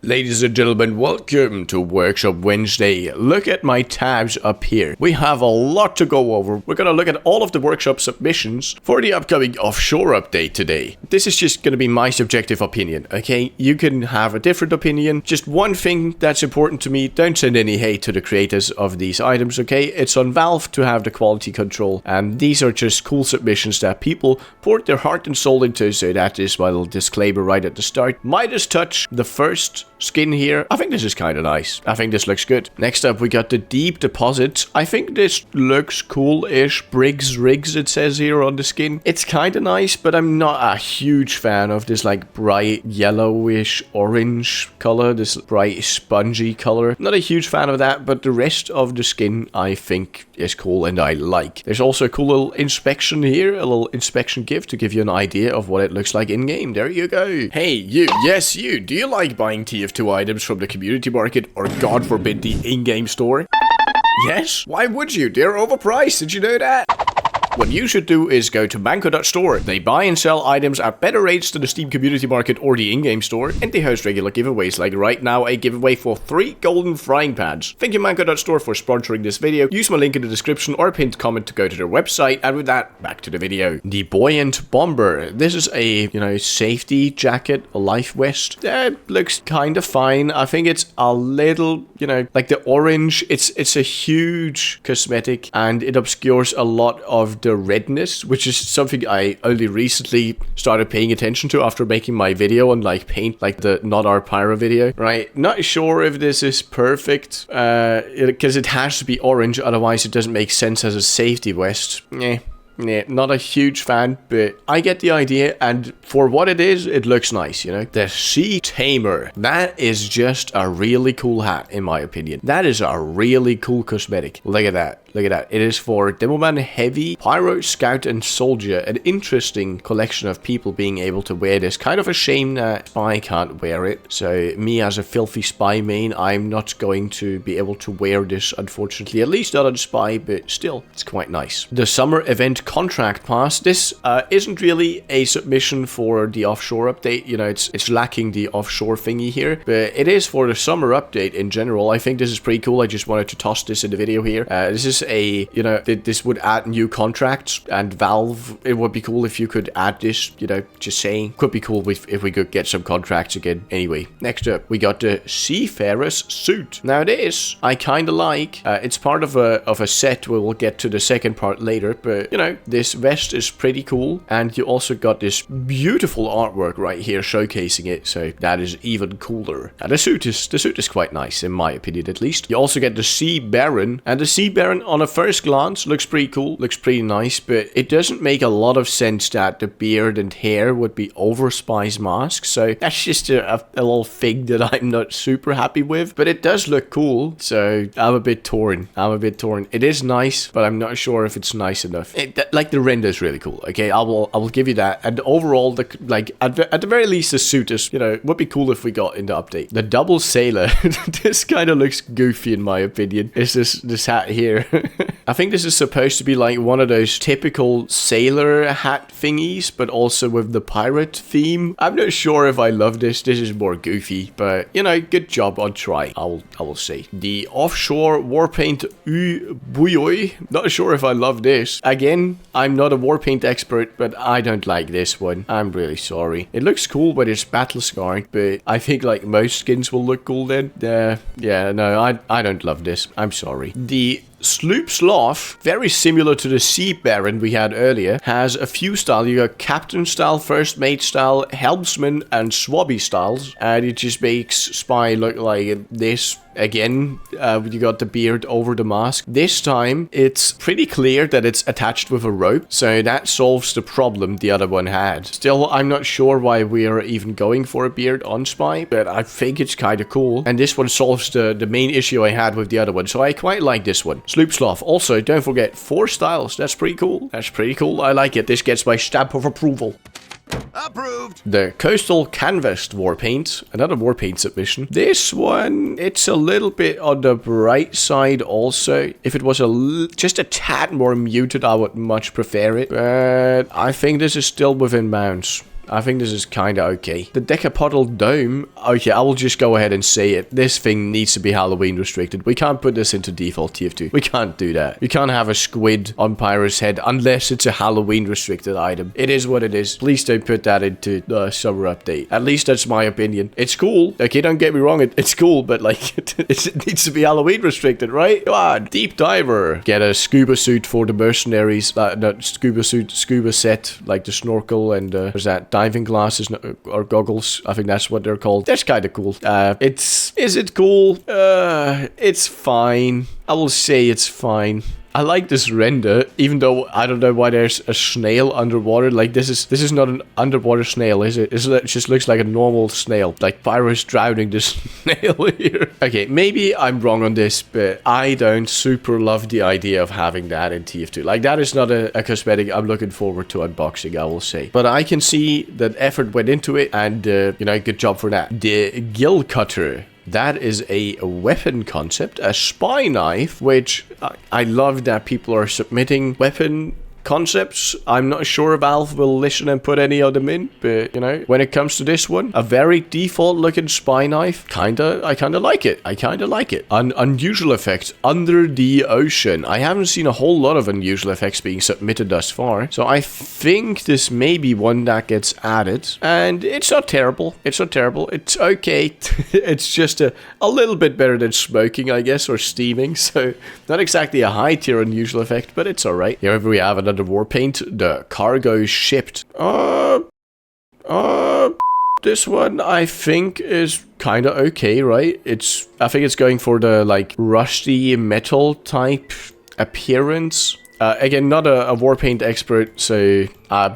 Ladies and gentlemen, welcome to Workshop Wednesday. Look at my tabs up here. We have a lot to go over. We're gonna look at all of the workshop submissions for the upcoming Offshore update today. This is just gonna be my subjective opinion, okay? You can have a different opinion. Just one thing that's important to me, don't send any hate to the creators of these items, okay? It's on Valve to have the quality control, and these are just cool submissions that people poured their heart and soul into, so that is my little disclaimer right at the start. Midas Touch, the first skin here. I think this is kind of nice. I think this looks good. Next up, we got the Deep Deposits. I think this looks cool-ish. Briggs Rigs, it says here on the skin. It's kind of nice, but I'm not a huge fan of this like bright yellowish orange color, this bright spongy color. Not a huge fan of that, but the rest of the skin I think is cool and I like. There's also a cool little inspection here, a little inspection gift to give you an idea of what it looks like in-game. There you go. Hey, you. Yes, you. Do you like buying TF2 items from the community market or, God forbid, the in-game store? Yes? Why would you? They're overpriced. Did you know that? What you should do is go to MANNCO.STORE. They buy and sell items at better rates than the Steam community market or the in-game store, and they host regular giveaways, like right now a giveaway for 3 golden frying pans. Thank you MANNCO.STORE for sponsoring this video. Use my link in the description or pinned comment to go to their website, and with that, back to the video. The Buoyant Bomber. This is a, safety jacket, a life vest. That looks kind of fine. I think it's a little, like the orange, it's a huge cosmetic, and it obscures a lot of the redness, which is something I only recently started paying attention to after making my video on like paint, like the Not Our Pyro video, right? Not sure if this is perfect, because it has to be orange, otherwise it doesn't make sense as a safety vest. Yeah, not a huge fan, but I get the idea, and for what it is, it looks nice, The Sea Tamer. That is just a really cool hat, in my opinion. That is a really cool cosmetic. Look at that. Look at that. It is for Demoman Heavy, Pyro, Scout, and Soldier. An interesting collection of people being able to wear this. Kind of a shame that Spy can't wear it. So, me as a filthy Spy main, I'm not going to be able to wear this, unfortunately. At least not on Spy, but still, it's quite nice. The Summer Event Contract Pass. This isn't really a submission for the Offshore update. It's lacking the Offshore thingy here, but it is for the Summer update in general. I think this is pretty cool. I just wanted to toss this in the video here. This is this would add new contracts, and Valve, it would be cool if you could add this, just saying. Could be cool if we could get some contracts again. Anyway, next up, we got the Seafer Suit. Now this, I kind of like. It's part of a set. We'll get to the second part later, but, this vest is pretty cool, and you also got this beautiful artwork right here showcasing it, so that is even cooler. And the suit is quite nice, in my opinion at least. You also get the Sea Baron, and the Sea Baron on a first glance looks pretty cool, looks pretty nice, but it doesn't make a lot of sense that the beard and hair would be over Spy's mask, so that's just a little thing that I'm not super happy with, but it does look cool, so I'm a bit torn. It is nice, but I'm not sure if it's nice enough. Like the render is really cool, okay? I will give you that, and overall, at the very least, the suit is, would be cool if we got in the update. The Double Sailor, this kind of looks goofy in my opinion. It's this hat here. I think this is supposed to be like one of those typical sailor hat thingies, but also with the pirate theme. I'm not sure if I love this. This is more goofy, but good job on trying, I will say. The Offshore Warpaint Bouyoy. Not sure if I love this. Again, I'm not a Warpaint expert, but I don't like this one. I'm really sorry. It looks cool, but it's battle scarred, but I think like most skins will look cool then. Yeah, no, I don't love this. I'm sorry. The Sloop Sllo, very similar to the Sea Baron we had earlier, has a few styles. You got Captain style, First Mate style, Helmsman, and Swabby styles, and it just makes Spy look like this. Again, you got the beard over the mask. This time, it's pretty clear that it's attached with a rope, so that solves the problem the other one had. Still, I'm not sure why we are even going for a beard on Spy, but I think it's kind of cool. And this one solves the main issue I had with the other one, so I quite like this one. Sloop Sllo. Also, don't forget, 4 styles. That's pretty cool. I like it. This gets my stamp of approval. Approved. The Coastal Canvas Warpaint, another Warpaint submission. This one, it's a little bit on the bright side also. If it was just a tad more muted, I would much prefer it. But I think this is still within bounds. I think this is kind of okay. The Deca Puddle Dome. Okay, I will just go ahead and say it. This thing needs to be Halloween restricted. We can't put this into default TF2. We can't do that. You can't have a squid on Pyro's head unless it's a Halloween restricted item. It is what it is. Please don't put that into the summer update. At least that's my opinion. It's cool. Okay, don't get me wrong. It's cool, but like it needs to be Halloween restricted, right? Come on. Deep Diver. Get a scuba suit for the mercenaries. Not scuba suit, scuba set, like the snorkel and there's that diving glasses or goggles. I think that's what they're called. That's kind of cool. Is it cool? It's fine. I will say it's fine. I like this render, even though I don't know why there's a snail underwater. Like, this is not an underwater snail, is it? It just looks like a normal snail. Like, Pyro's drowning this snail here. Okay, maybe I'm wrong on this, but I don't super love the idea of having that in TF2. Like, that is not a cosmetic I'm looking forward to unboxing, I will say. But I can see that effort went into it, and, you know, good job for that. The Gill Cutter. That is a weapon concept, a spy knife, which I love that people are submitting weapon concepts. I'm not sure Valve will listen and put any of them in, but you know, when it comes to this one, a very default looking spy knife, I kinda like it. I kinda like it. An unusual effect under the ocean. I haven't seen a whole lot of unusual effects being submitted thus far, so I think this may be one that gets added, and it's not terrible. It's not terrible. It's okay. It's just a little bit better than smoking, I guess, or steaming, so not exactly a high tier unusual effect, but it's alright. Here we have another war paint, the cargo shipped. This one I think is kind of okay, right? I think it's going for the like rusty metal type appearance. Again, not a war paint expert, so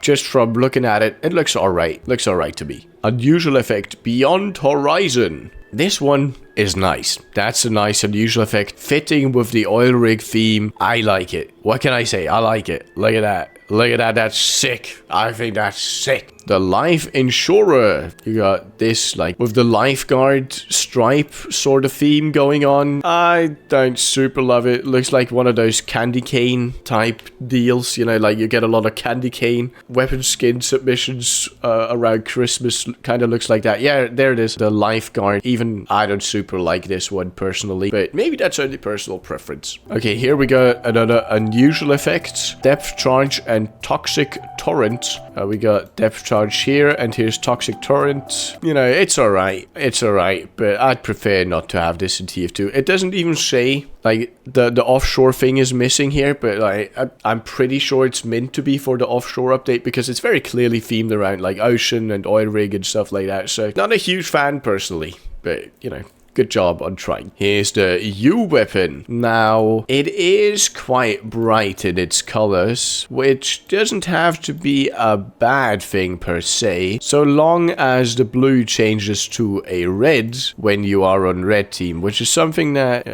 just from looking at it, it looks alright. Looks alright to me. Unusual effect, Beyond Horizon. This one is nice. That's a nice unusual effect, fitting with the oil rig theme. I like it. What can I say? I like it. Look at that. Look at that. That's sick. I think that's sick. The Life Insurer. You got this, like, with the lifeguard stripe sort of theme going on. I don't super love it. Looks like one of those candy cane type deals. You know, like you get a lot of candy cane weapon skin submissions around Christmas. Kind of looks like that. Yeah, there it is. The lifeguard. Even I don't super like this one personally, but maybe that's only personal preference. Okay, here we got another unusual effect. Depth charge and toxic torrent. We got depth charge here, and here's toxic torrent. You know, it's alright. It's alright, but I'd prefer not to have this in TF2. It doesn't even say, like, the offshore thing is missing here, but like, I'm pretty sure it's meant to be for the offshore update because it's very clearly themed around like ocean and oil rig and stuff like that. So not a huge fan personally, but you know, good job on trying. Here's the U weapon. Now, it is quite bright in its colors, which doesn't have to be a bad thing per se, so long as the blue changes to a red when you are on red team, which is something that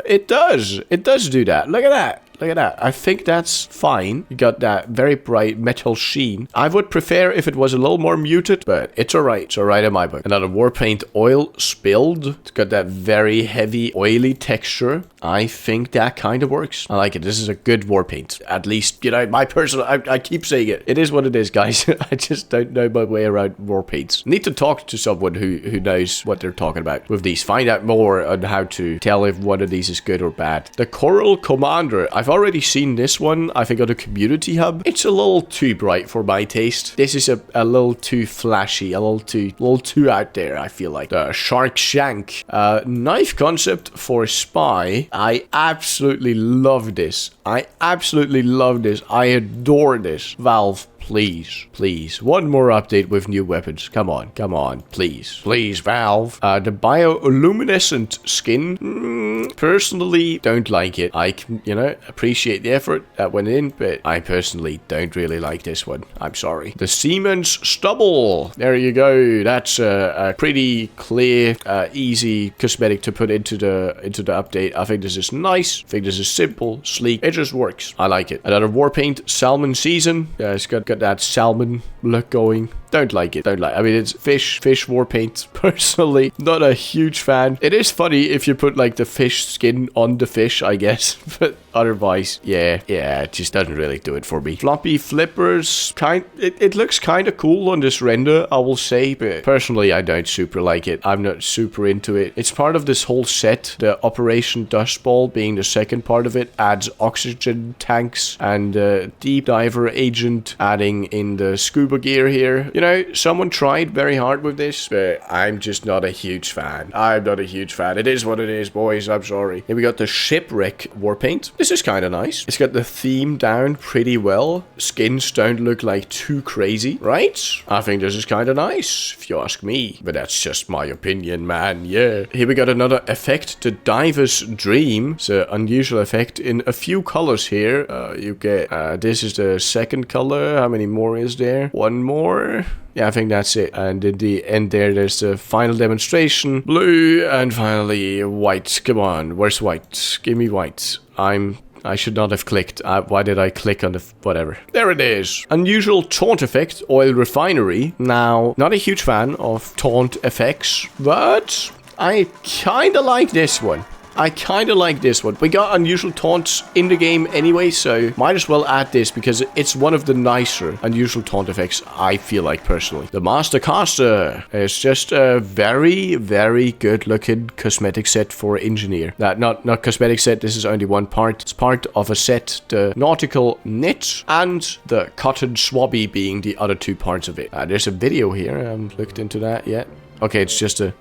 it does. It does do that. Look at that. Look at that. I think that's fine. You got that very bright metal sheen. I would prefer if it was a little more muted, but it's alright. It's alright in my book. Another war paint, oil spilled. It's got that very heavy, oily texture. I think that kind of works. I like it. This is a good war paint. At least, you know, my personal... I keep saying it. It is what it is, guys. I just don't know my way around war paints. Need to talk to someone who knows what they're talking about with these. Find out more on how to tell if one of these is good or bad. The Coral Commander. I've already seen this one, I think, on the community hub. It's a little too bright for my taste. This is a little too flashy, a little too out there, I feel like. The Shark Shank. Knife concept for spy. I absolutely love this. I absolutely love this. I adore this. Valve, please, please. One more update with new weapons. Come on, come on, please. Please, Valve. The bioluminescent skin. Personally, don't like it. I can, you know, appreciate the effort that went in, but I personally don't really like this one. I'm sorry. The Seamans Stubble. There you go. That's a pretty clear, easy cosmetic to put into the update. I think this is nice. I think this is simple, sleek. It just works. I like it. Another war paint, Salmon Season. Yeah, it's got that salmon look going. Don't like it. Don't like it. I mean, it's fish war paint. Personally, not a huge fan. It is funny if you put like the fish skin on the fish, I guess. But otherwise, yeah, it just doesn't really do it for me. Floppy flippers, it looks kind of cool on this render, I will say, but personally, I don't super like it. I'm not super into it. It's part of this whole set. The Operation Dust Ball being the second part of it adds oxygen tanks and deep diver agent adding in the scuba gear here. You know, someone tried very hard with this, but I'm just not a huge fan. I'm not a huge fan. It is what it is, boys. I'm sorry. Here we got the Shipwreck war paint. This is kind of nice. It's got the theme down pretty well. Skins don't look like too crazy, right? I think this is kind of nice, if you ask me. But that's just my opinion, man. Yeah. Here we got another effect, the Diver's Dream. It's an unusual effect in a few colors here. You get, this is the second color. How many more is there? One more. Yeah, I think that's it. And in the end there's the final demonstration. Blue, and finally white. Come on, where's white? Give me white. I should not have clicked. Why did I click on the... whatever. There it is. Unusual taunt effect, oil refinery. Now, not a huge fan of taunt effects, but I kinda like this one. I kind of like this one. We got unusual taunts in the game anyway, so might as well add this because it's one of the nicer unusual taunt effects, I feel like, personally. The Master Caster is just a very, very good looking cosmetic set for Engineer. Not cosmetic set, this is only one part. It's part of a set, the Nautical Knit and the Cotton Swabby being the other two parts of it. There's a video here, I haven't looked into that yet. Okay, it's just a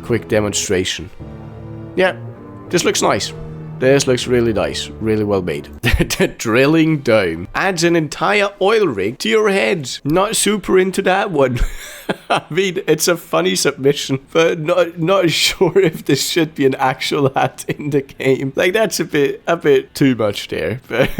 quick demonstration. Yeah, this looks nice. This looks really nice. Really well made. The drilling dome adds an entire oil rig to your head. Not super into that one. I mean, it's a funny submission, but not sure if this should be an actual hat in the game. Like, that's a bit too much there. But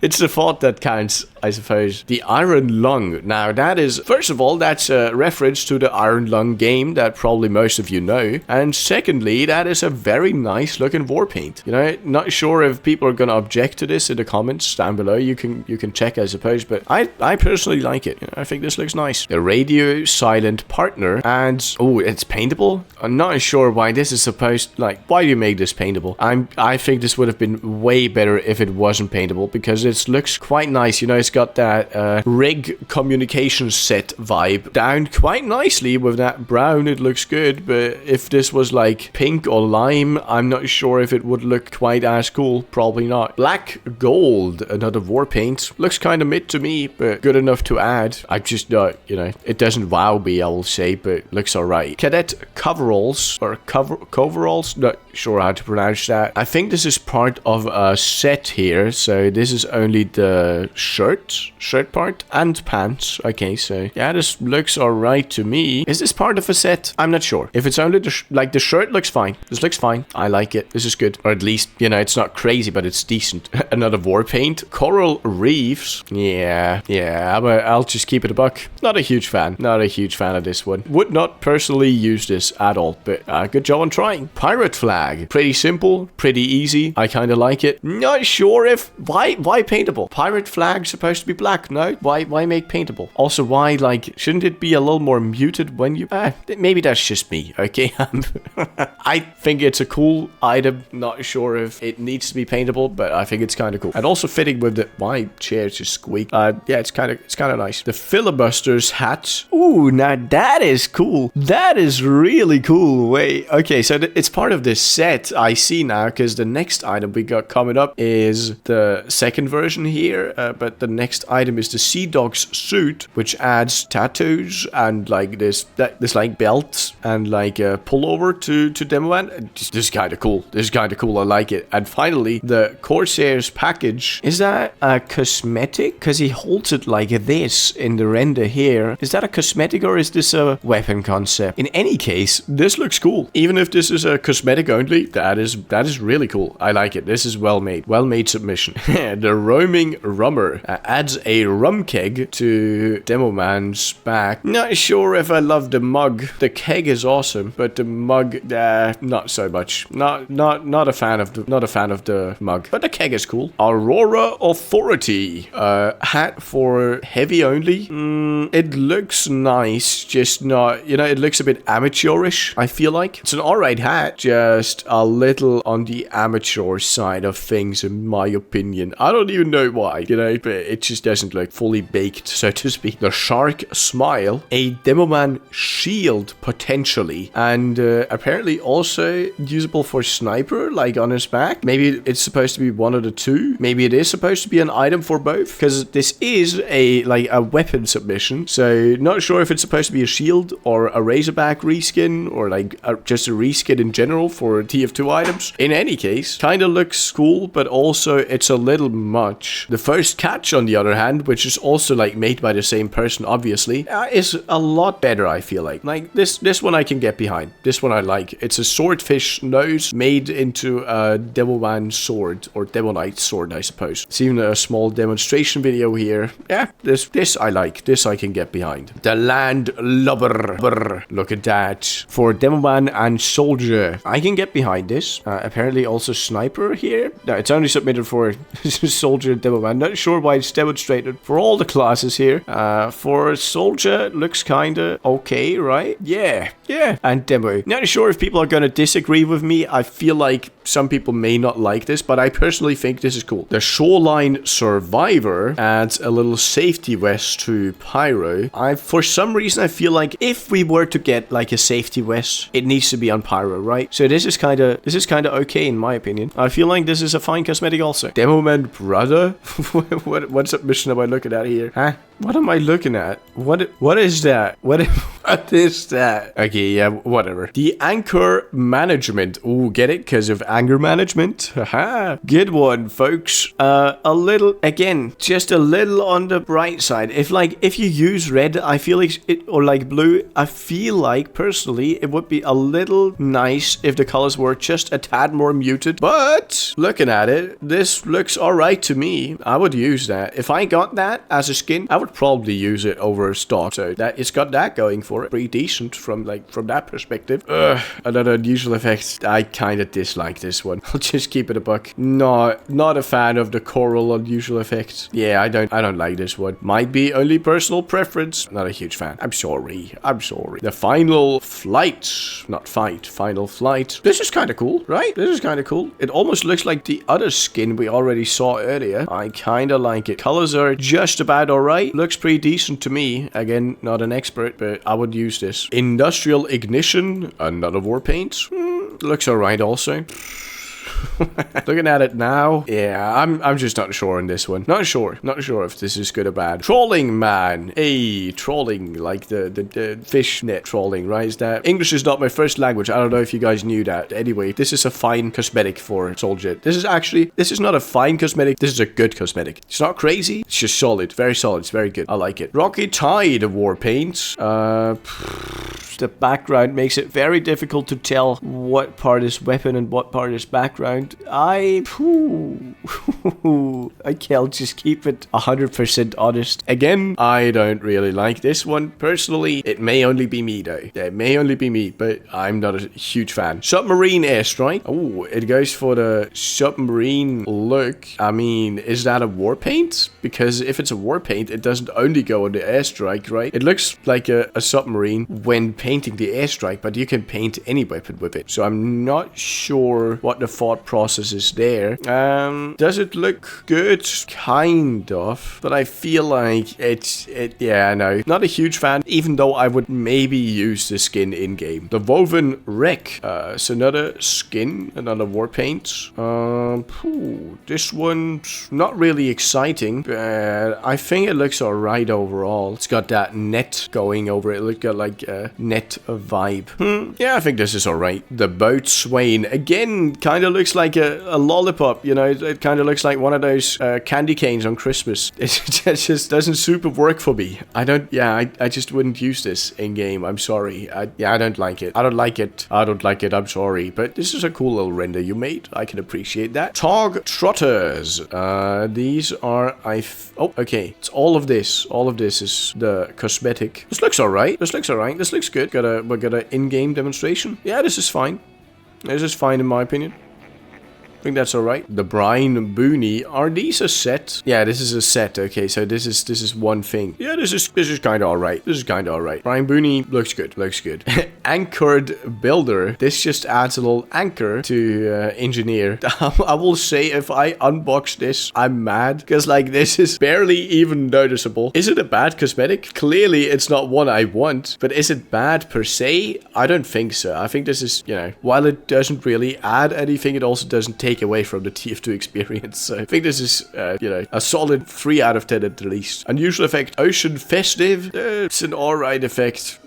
it's the thought that counts, I suppose. The Iron Lung. Now, that is, first of all, that's a reference to the Iron Lung game that probably most of you know. And secondly, that is a very nice looking war paint. You know, not sure if people are gonna object to this in the comments down below. You can check, I suppose, but I personally like it. You know, I think this looks nice. The Radio Silent Partner, and oh, it's paintable. I'm not sure why this is supposed, like, why do you make this paintable? I think this would have been way better if it wasn't paintable, because it looks quite nice. You know, it's got that rig communication set vibe down quite nicely with that brown. It looks good, but if this was like pink or lime, I'm not sure if it would look quite as cool. Probably not. Black Gold, another war paint. Looks kind of mid to me, but good enough to add. I just not, you know, it doesn't wow me, I will say, but looks alright. Cadet Coveralls, or Coveralls? Not sure how to pronounce that. I think this is part of a set here, so this is only the shirt part and pants. Okay, so yeah, this looks alright to me. Is this part of a set? I'm not sure. If it's only the shirt looks fine. This looks fine. I like it. This is good. Or at least, you know, it's not crazy, but it's decent. Another war paint. Coral Reefs. Yeah, I'll just keep it a buck. Not a huge fan. Not a huge fan of this one. Would not personally use this at all, but good job on trying. Pirate Flag. Pretty simple, pretty easy. I kind of like it. Not sure if... Why paintable? Pirate Flag supposed to be black, no? Why make paintable? Also, why, like, shouldn't it be a little more muted when you... maybe that's just me, okay? I think it's a cool item. Not sure if it needs to be paintable, but I think it's kind of cool. And also fitting with the... My chair just squeaked. Yeah, it's kind of nice. The Filibuster's hat. Ooh, now that is cool. That is really cool. Wait, okay, so it's part of this set, I see now, because the next item we got coming up is the second version here, but the next item is the Sea Dog's suit, which adds tattoos and like this like belt and like a pullover to demo man. This is kind of cool. This is kind of cool. I like it. And finally, the Corsair's package. Is that a cosmetic? Because he holds it like this in the render here. Is that a cosmetic or is this a weapon concept? In any case, this looks cool. Even if this is a cosmetic only, that is really cool. I like it. This is well made. Well made submission. The Roaming Rummer adds a rum keg to Demo Man's back. Not sure if I love the mug. The keg is awesome, but the mug, not so much. Not a fan of the mug. But the keg is cool. Aurora Authority hat for heavy only. It looks nice. nice, just not, you know, it looks a bit amateurish, I feel like. It's an alright hat, just a little on the amateur side of things, in my opinion. I don't even know why, you know, but it just doesn't look fully baked, so to speak. The shark smile, a Demoman shield, potentially, and apparently also usable for sniper, like on his back. Maybe it's supposed to be one of the two. Maybe it is supposed to be an item for both, because this is a weapon submission, so not sure if it's supposed to be a shield or a Razorback reskin, or like just a reskin in general for TF2 items. In any case, kind of looks cool, but also it's a little much. The first catch, on the other hand, which is also like made by the same person, obviously, is a lot better, I feel like. Like this one I can get behind. This one I like. It's a swordfish nose made into a Devilman sword, or Devil Knight sword, I suppose. It's even a small demonstration video here. Yeah, this I like. This I can get behind. The Landlubber. Look at that. For Demoman and Soldier. I can get behind this. Apparently also Sniper here. No, it's only submitted for Soldier and Demoman. Not sure why it's demonstrated for all the classes here. For Soldier, looks kinda okay, right? Yeah. And Demo. Not sure if people are gonna disagree with me. I feel like some people may not like this, but I personally think this is cool. The Shoreline Survivor adds a little safety vest to Pyro. For some reason, I feel like if we were to get like a safety vest, it needs to be on Pyro, right? So this is kind of okay in my opinion. I feel like this is a fine cosmetic also. Demoman brother? what submission am I looking at here? Huh? What am I looking at? What is that? What is that? Okay, yeah, whatever. The anchor management. Ooh, get it? Because of anger management? Haha. Good one, folks. A little, again, just a little on the bright side. If you use red, I feel like it, or like blue, I feel like personally it would be a little nice if the colors were just a tad more muted. But looking at it, this looks alright to me. I would use that. If I got that as a skin, I would probably use it over stock. So that it's got that going for it. Pretty decent from that perspective. Another unusual effect. I kind of dislike this one. I'll just keep it a buck. Not a fan of the coral unusual effect. Yeah, I don't like this one. Might be only personal preference. Not a huge fan. I'm sorry. The final flight. Not fight. Final flight. This is kind of cool, right? This is kind of cool. It almost looks like the other skin we already saw earlier. I kind of like it. Colors are just about alright. Looks pretty decent to me. Again, not an expert, but I would use this. Industrial Ignition. Another war paint. Looks alright also. Looking at it now, yeah, I'm just not sure on this one. Not sure if this is good or bad. Trolling man. Hey, trolling, like the fish net trolling, right? Is that English is not my first language. I don't know if you guys knew that. Anyway, this is a fine cosmetic for Soldier. This is not a fine cosmetic. This is a good cosmetic. It's not crazy. It's just solid. Very solid. It's very good. I like it. Rocky Tide war paint. The background makes it very difficult to tell what part is weapon and what part is background. I can't just keep it 100% honest. Again, I don't really like this one. Personally, it may only be me though. It may only be me, but I'm not a huge fan. Submarine Airstrike. Oh, it goes for the submarine look. I mean, is that a war paint? Because if it's a war paint, it doesn't only go on the airstrike, right? It looks like a submarine when painting the airstrike, but you can paint any weapon with it. So I'm not sure what the thought process is there. Does it look good? Kind of. But I feel like yeah, no. Not a huge fan, even though I would maybe use the skin in-game. The Woven Wreck. So another skin, another war paint. This one's not really exciting, but I think it looks alright overall. It's got that net going over it. It's got like a net vibe. Yeah, I think this is alright. The Boat Swain. Again, kind of looks like a lollipop, you know. It kind of looks like one of those candy canes on Christmas. It just doesn't super work for me. I just wouldn't use this in game. I'm sorry. I don't like it. I don't like it. I'm sorry. But this is a cool little render you made. I can appreciate that. Tog Trotters. These are, oh, okay. It's all of this. All of this is the cosmetic. This looks alright. This looks good. We got a in-game demonstration. Yeah, this is fine. This is fine in my opinion. I think that's alright. The brine boonie, are these a set? Yeah, this is a set. Okay, so this is one thing. Yeah, this is kind of alright. This is kind of alright. Brine boonie looks good. Looks good. Anchored builder. This just adds a little anchor to engineer. I will say if I unbox this, I'm mad because like this is barely even noticeable. Is it a bad cosmetic? Clearly, it's not one I want. But is it bad per se? I don't think so. I think this is, you know, while it doesn't really add anything, it also doesn't take away from the TF2 experience. So I think this is, you know, a solid 3 out of 10 at the least. Unusual effect, Ocean Festive. It's an alright effect.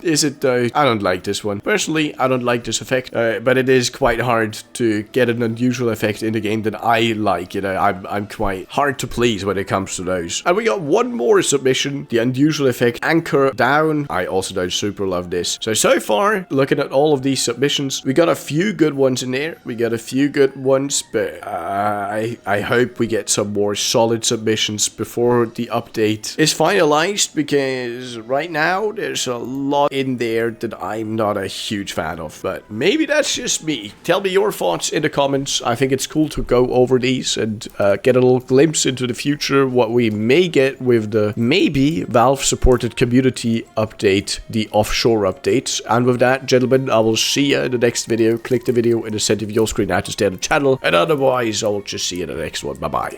Is it though? I don't like this one. Personally, I don't like this effect, but it is quite hard to get an unusual effect in the game that I like, you know. I'm quite hard to please when it comes to those. And we got one more submission, the unusual effect, Anchor Down. I also don't super love this. So far, looking at all of these submissions, we got a few good ones in there. We got a few good ones, but I hope we get some more solid submissions before the update is finalized, because right now there's a lot in there that I'm not a huge fan of, but maybe that's just me. Tell me your thoughts in the comments. I think it's cool to go over these and get a little glimpse into the future, what we may get with the maybe Valve supported community update, the offshore updates. And with that, gentlemen, I will see you in the next video. Click the video in the center of your screen now to stay on the channel, and otherwise I will just see you in the next one. Bye bye.